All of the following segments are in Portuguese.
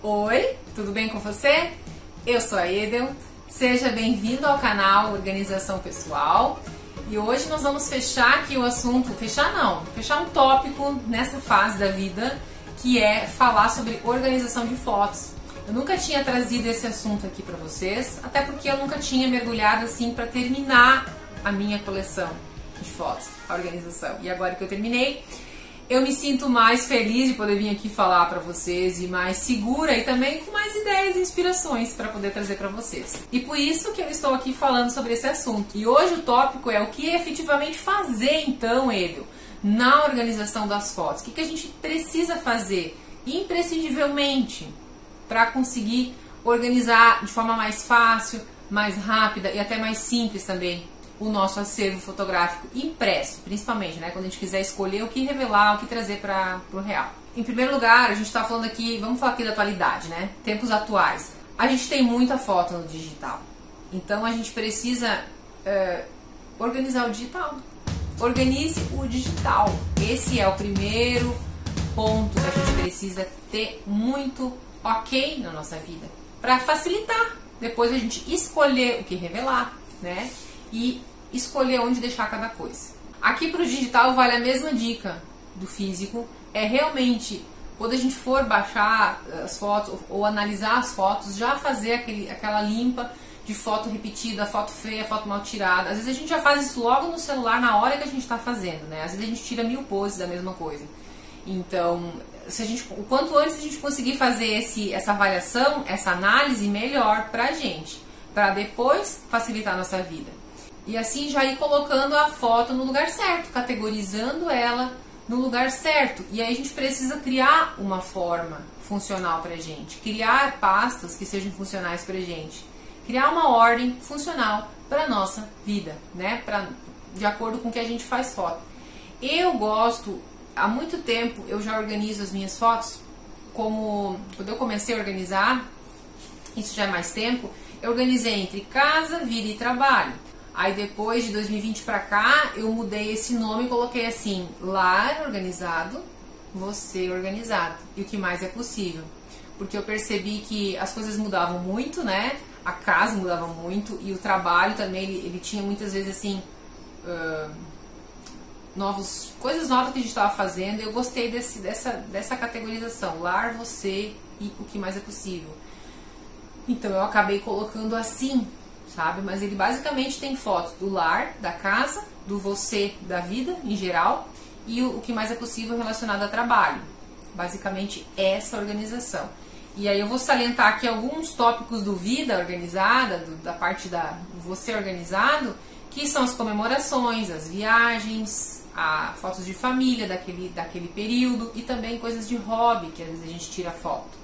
Oi, tudo bem com você? Eu sou a Edel, seja bem-vindo ao canal Organização Pessoal e hoje nós vamos fechar aqui o assunto, fechar um tópico nessa fase da vida que é falar sobre organização de fotos. Eu nunca tinha trazido esse assunto aqui para vocês, até porque eu nunca tinha mergulhado assim para terminar a minha coleção de fotos, a organização. E agora que eu terminei, eu me sinto mais feliz de poder vir aqui falar para vocês e mais segura e também com mais ideias e inspirações para poder trazer para vocês. E por isso que eu estou aqui falando sobre esse assunto. E hoje o tópico é o que efetivamente fazer então, Edel, na organização das fotos. O que a gente precisa fazer imprescindivelmente para conseguir organizar de forma mais fácil, mais rápida e até mais simples também o nosso acervo fotográfico impresso, principalmente, né? Quando a gente quiser escolher o que revelar, o que trazer para o real. Em primeiro lugar, a gente está falando aqui, vamos falar aqui da atualidade, né? Tempos atuais. A gente tem muita foto no digital, então a gente precisa organizar o digital. Organize o digital. Esse é o primeiro ponto que a gente precisa ter muito ok na nossa vida, para facilitar depois a gente escolher o que revelar, né? E escolher onde deixar cada coisa. Aqui para o digital vale a mesma dica do físico, é realmente quando a gente for baixar as fotos ou analisar as fotos, já fazer aquela limpa de foto repetida, foto feia, foto mal tirada. Às vezes a gente já faz isso logo no celular na hora que a gente está fazendo, né? Às vezes a gente tira 1000 poses da mesma coisa. Então, o quanto antes a gente conseguir fazer essa avaliação, essa análise, melhor pra gente, para depois facilitar a nossa vida. E assim já ir colocando a foto no lugar certo, categorizando ela no lugar certo. E aí a gente precisa criar uma forma funcional pra gente, criar pastas que sejam funcionais pra gente, criar uma ordem funcional para nossa vida, né? De acordo com o que a gente faz foto. Eu gosto, há muito tempo eu já organizo as minhas fotos, como quando eu comecei a organizar, isso já é mais tempo, eu organizei entre casa, vida e trabalho. Aí depois de 2020 pra cá, eu mudei esse nome e coloquei assim, lar organizado, você organizado, e o que mais é possível. Porque eu percebi que as coisas mudavam muito, né? A casa mudava muito e o trabalho também, ele tinha muitas vezes assim, coisas novas que a gente estava fazendo. E eu gostei dessa categorização, lar, você e o que mais é possível. Então eu acabei colocando assim, sabe? Mas ele basicamente tem fotos do lar, da casa, do você, da vida em geral e o que mais é possível relacionado a trabalho. Basicamente essa organização. E aí eu vou salientar aqui alguns tópicos do vida organizada, da parte da você organizado, que são as comemorações, as viagens, fotos de família daquele período e também coisas de hobby, que às vezes a gente tira foto.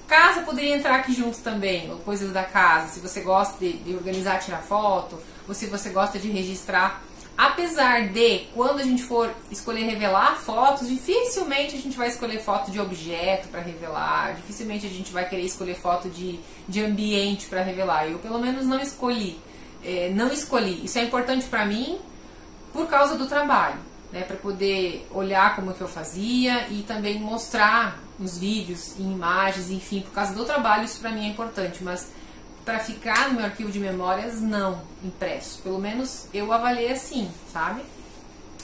Casa poderia entrar aqui junto também, ou coisas da casa, se você gosta de organizar, tirar foto, ou se você gosta de registrar. Apesar de, quando a gente for escolher revelar fotos, dificilmente a gente vai escolher foto de objeto para revelar, dificilmente a gente vai querer escolher foto de ambiente para revelar. Eu, pelo menos, não escolhi. Isso é importante para mim por causa do trabalho, né, para poder olhar como que eu fazia e também mostrar nos vídeos, em imagens, enfim, por causa do trabalho isso para mim é importante, mas para ficar no meu arquivo de memórias não impresso, pelo menos eu avaliei assim, sabe?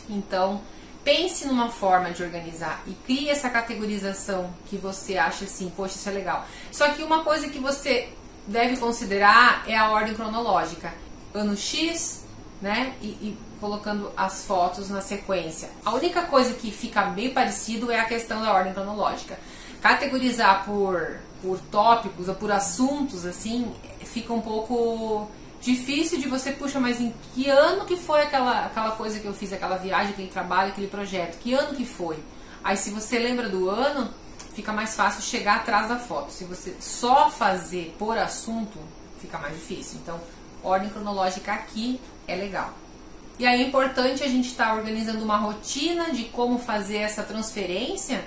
Então pense numa forma de organizar e crie essa categorização que você acha assim, poxa, isso é legal. Só que uma coisa que você deve considerar é a ordem cronológica, ano X, né, e colocando as fotos na sequência. A única coisa que fica bem parecido é a questão da ordem cronológica. Categorizar por tópicos ou por assuntos, assim, fica um pouco difícil de você, puxa, mas em que ano que foi aquela coisa que eu fiz, aquela viagem, aquele trabalho, aquele projeto? Que ano que foi? Aí se você lembra do ano, fica mais fácil chegar atrás da foto. Se você só fazer por assunto, fica mais difícil. Então, ordem cronológica aqui é legal. E aí é importante a gente estar organizando uma rotina de como fazer essa transferência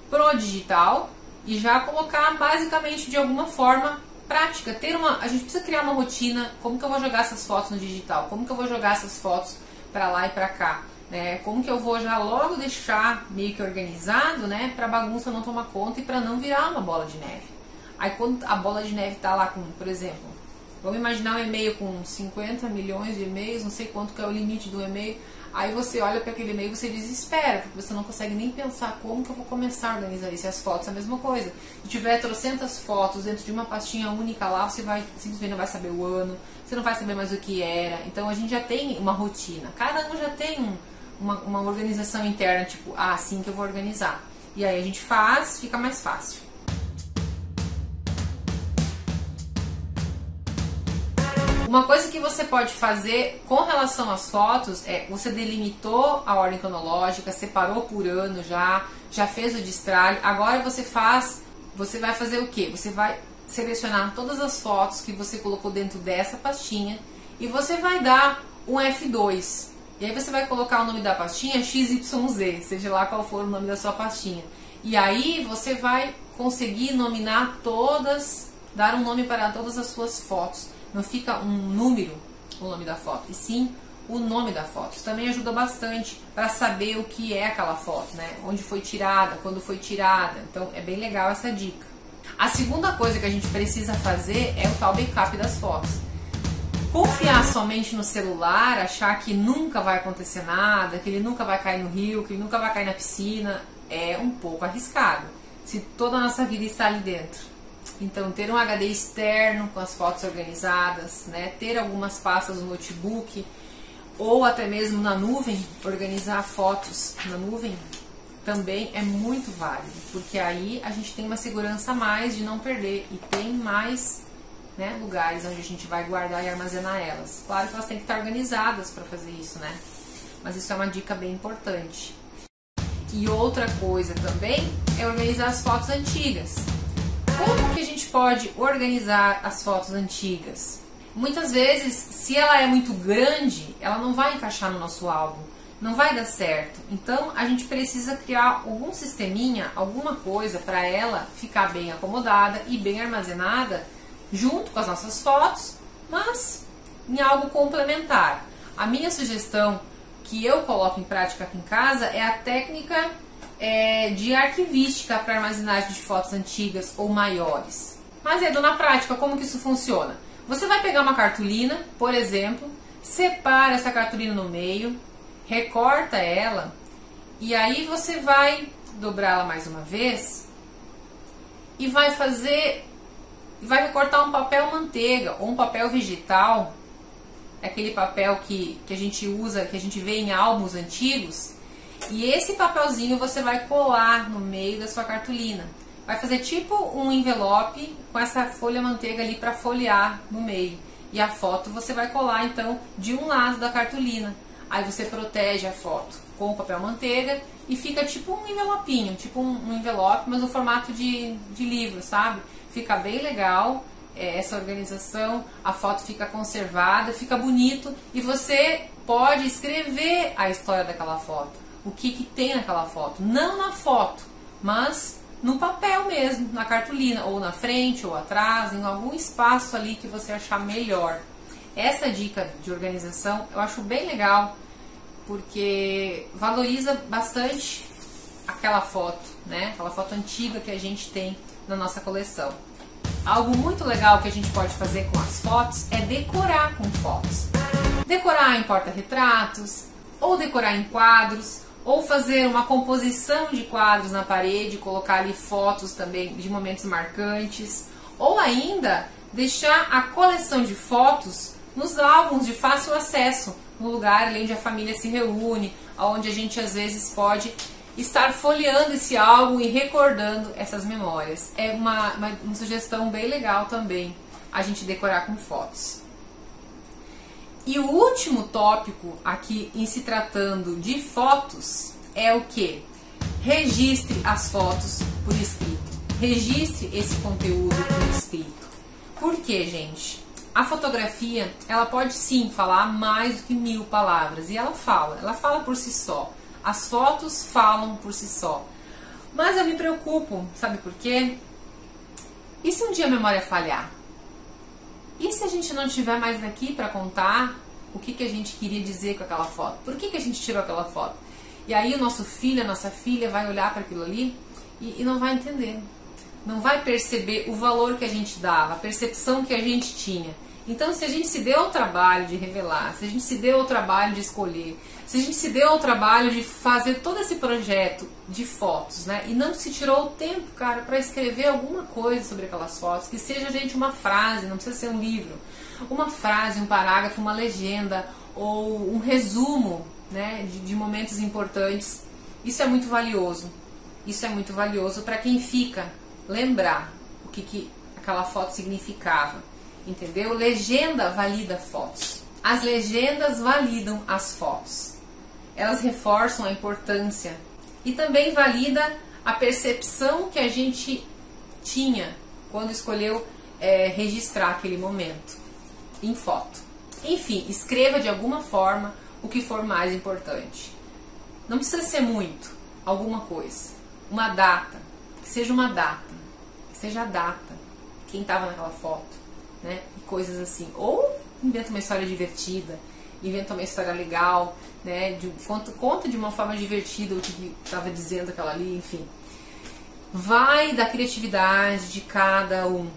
pro digital e já colocar basicamente de alguma forma prática. A gente precisa criar uma rotina, como que eu vou jogar essas fotos no digital, como que eu vou jogar essas fotos para lá e para cá. né? Como que eu vou já logo deixar meio que organizado, né? Pra bagunça não tomar conta e pra não virar uma bola de neve. Aí quando a bola de neve tá lá com, por exemplo, vamos imaginar um e-mail com 50 milhões de e-mails, não sei quanto que é o limite do e-mail. Aí você olha para aquele e-mail e você desespera, porque você não consegue nem pensar como que eu vou começar a organizar isso. E as fotos é a mesma coisa. Se tiver trocentas fotos dentro de uma pastinha única lá, você vai simplesmente não vai saber o ano, você não vai saber mais o que era. Então a gente já tem uma rotina. Cada um já tem uma organização interna, tipo, assim que eu vou organizar. E aí a gente faz, fica mais fácil. Uma coisa que você pode fazer com relação às fotos é, você delimitou a ordem cronológica, separou por ano já fez o destralhe, agora você vai fazer o quê? Você vai selecionar todas as fotos que você colocou dentro dessa pastinha e você vai dar um F2. E aí você vai colocar o nome da pastinha XYZ, seja lá qual for o nome da sua pastinha. E aí você vai conseguir nominar todas, dar um nome para todas as suas fotos. Não fica um número o nome da foto, e sim o nome da foto. Isso também ajuda bastante para saber o que é aquela foto, né? Onde foi tirada, quando foi tirada. Então é bem legal essa dica. A segunda coisa que a gente precisa fazer é o tal backup das fotos. Confiar somente no celular, achar que nunca vai acontecer nada, que ele nunca vai cair no rio, que ele nunca vai cair na piscina, é um pouco arriscado, se toda a nossa vida está ali dentro. Então, ter um HD externo com as fotos organizadas, né? Ter algumas pastas no notebook ou até mesmo na nuvem, organizar fotos na nuvem também é muito válido, porque aí a gente tem uma segurança a mais de não perder e tem mais, né, lugares onde a gente vai guardar e armazenar elas. Claro que elas têm que estar organizadas para fazer isso, né? Mas isso é uma dica bem importante. E outra coisa também é organizar as fotos antigas. Como que a gente pode organizar as fotos antigas? Muitas vezes, se ela é muito grande, ela não vai encaixar no nosso álbum, não vai dar certo. Então, a gente precisa criar algum sisteminha, alguma coisa para ela ficar bem acomodada e bem armazenada junto com as nossas fotos, mas em algo complementar. A minha sugestão que eu coloco em prática aqui em casa é a técnica de arquivística para armazenagem de fotos antigas ou maiores. Mas na prática, como que isso funciona? Você vai pegar uma cartolina, por exemplo, separa essa cartolina no meio, recorta ela e aí você vai dobrá-la mais uma vez e vai recortar um papel manteiga ou um papel vegetal, aquele papel que a gente usa, que a gente vê em álbuns antigos. E esse papelzinho você vai colar no meio da sua cartolina. Vai fazer tipo um envelope com essa folha manteiga ali para folhear no meio. E a foto você vai colar então de um lado da cartolina. Aí você protege a foto com o papel manteiga e fica tipo um envelopinho, tipo um envelope, mas no formato de livro, sabe? Fica bem legal essa organização, a foto fica conservada, fica bonito e você pode escrever a história daquela foto. O que tem naquela foto, não na foto, mas no papel mesmo, na cartolina, ou na frente ou atrás, em algum espaço ali que você achar melhor. Essa dica de organização eu acho bem legal, porque valoriza bastante aquela foto, né? Aquela foto antiga que a gente tem na nossa coleção. Algo muito legal que a gente pode fazer com as fotos é decorar com fotos. Decorar em porta-retratos, ou decorar em quadros, ou fazer uma composição de quadros na parede, colocar ali fotos também de momentos marcantes, ou ainda deixar a coleção de fotos nos álbuns de fácil acesso, no lugar onde a família se reúne, onde a gente às vezes pode estar folheando esse álbum e recordando essas memórias. É uma sugestão bem legal também, a gente decorar com fotos. E o último tópico aqui em se tratando de fotos é o que? Registre as fotos por escrito. Registre esse conteúdo por escrito. Por quê, gente? A fotografia, ela pode sim falar mais do que 1000 palavras. E ela fala por si só. As fotos falam por si só. Mas eu me preocupo, sabe por quê? E se um dia a memória falhar? E se a gente não tiver mais daqui para contar? o que a gente queria dizer com aquela foto, por que a gente tirou aquela foto. E aí o nosso filho, a nossa filha vai olhar para aquilo ali e não vai entender, não vai perceber o valor que a gente dava, a percepção que a gente tinha. Então, se a gente se deu ao trabalho de revelar, se a gente se deu ao trabalho de escolher, se a gente se deu ao trabalho de fazer todo esse projeto de fotos, né, e não se tirou o tempo, cara, para escrever alguma coisa sobre aquelas fotos, que seja, gente, uma frase, não precisa ser um livro, uma frase, um parágrafo, uma legenda ou um resumo, né, de momentos importantes, isso é muito valioso. Isso é muito valioso para quem fica lembrar o que aquela foto significava. Entendeu? Legenda valida fotos. As legendas validam as fotos. Elas reforçam a importância e também valida a percepção que a gente tinha quando escolheu registrar aquele momento em foto. Enfim, escreva de alguma forma o que for mais importante. Não precisa ser muito, alguma coisa. Uma data, que seja uma data, que seja a data, quem estava naquela foto. Né? Coisas assim, ou inventa uma história divertida, inventa uma história legal, né? Conta de uma forma divertida o que estava dizendo aquela ali, enfim. Vai da criatividade de cada um.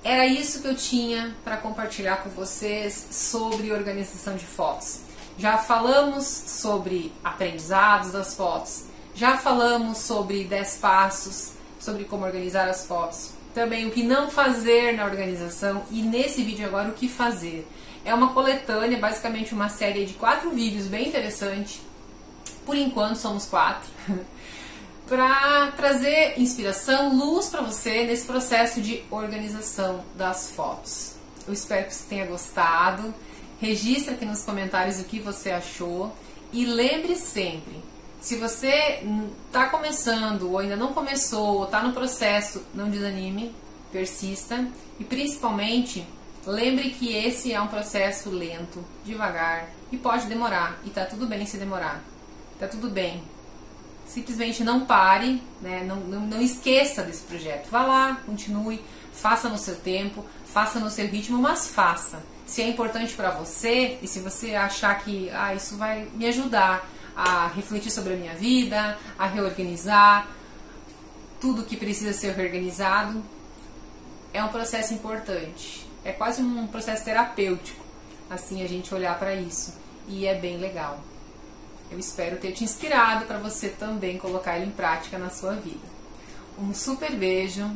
Era isso que eu tinha para compartilhar com vocês sobre organização de fotos. Já falamos sobre aprendizados das fotos, já falamos sobre 10 passos, sobre como organizar as fotos. Também o que não fazer na organização e nesse vídeo agora o que fazer. É uma coletânea, basicamente uma série de 4 vídeos bem interessante. Por enquanto somos 4. Para trazer inspiração, luz para você nesse processo de organização das fotos. Eu espero que você tenha gostado. Registre aqui nos comentários o que você achou. E lembre sempre, se você está começando ou ainda não começou, ou está no processo, não desanime, persista e principalmente lembre que esse é um processo lento, devagar e pode demorar e tá tudo bem se demorar, tá tudo bem. Simplesmente não pare, né? não esqueça desse projeto, vá lá, continue, faça no seu tempo, faça no seu ritmo, mas faça. Se é importante para você e se você achar que isso vai me ajudar a refletir sobre a minha vida, a reorganizar tudo que precisa ser reorganizado, é um processo importante. É quase um processo terapêutico, assim, a gente olhar para isso. E é bem legal. Eu espero ter te inspirado para você também colocar ele em prática na sua vida. Um super beijo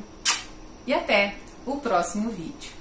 e até o próximo vídeo.